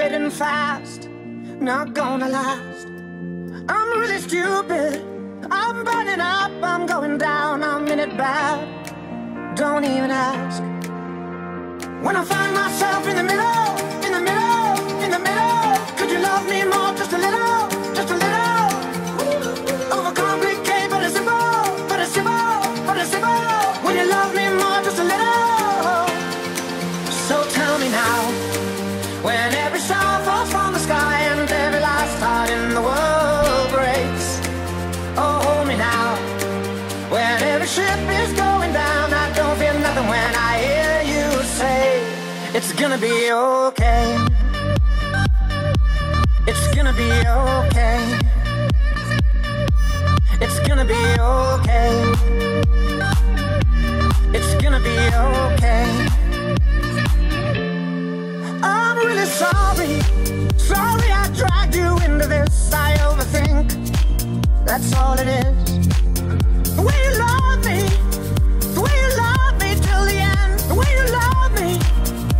fading fast, not gonna last. I'm really stupid, I'm burning up, I'm going down, I'm in it bad. Don't even ask. When I find myself in the middle, in the middle, in the middle, could you love me more, just a little, just a little? Overcomplicate, but it's simple, but it's simple, but it's simple. When you love me more, just a little. So tell me now, when every star falls from the sky and every last heart in the world breaks. Oh, hold me now, when every ship is going down, I don't feel nothing when I hear you say, it's gonna be okay. It's gonna be okay. It's gonna be okay. It's gonna be okay. I'm really sorry, sorry I dragged you into this. I overthink, that's all it is. The way you love me, the way you love me till the end. The way you love me,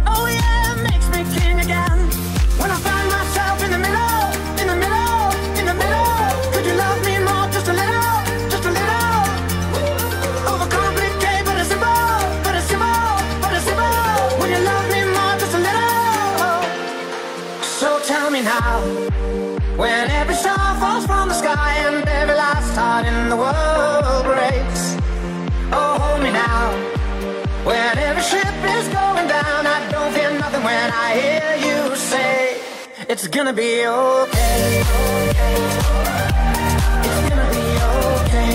oh yeah, it makes me king again. When I find myself in the middle, in the middle, in the middle, could you love me more, just a little, just a little? Overcomplicate, but it's simple, but it's simple, but it's simple. When you love me more, just a little. So tell me now, when every star falls from the sky and every last heart in the world breaks. Oh, hold me now, when every ship is going down, I don't feel nothing when I hear you say, it's gonna be okay. It's gonna be okay.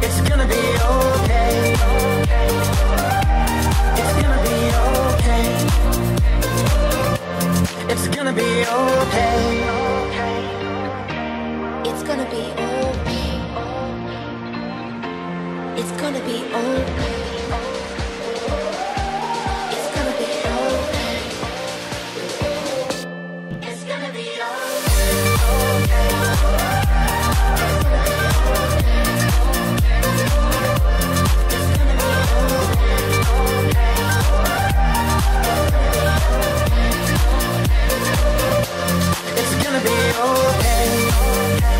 It's gonna be okay. It's gonna be okay. It's gonna be okay. It's gonna be okay. It's gonna be okay. It's gonna be okay. It's gonna be It's gonna be okay.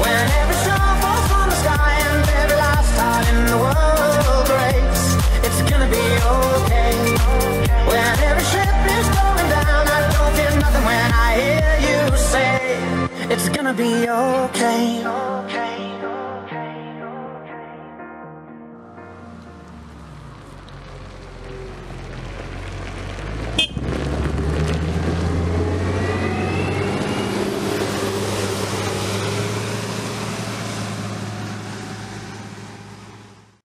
When every star falls from the sky and every last heart in the world breaks. It's gonna be okay. When every ship is going down, I don't feel nothing when I hear you say, it's gonna be okay.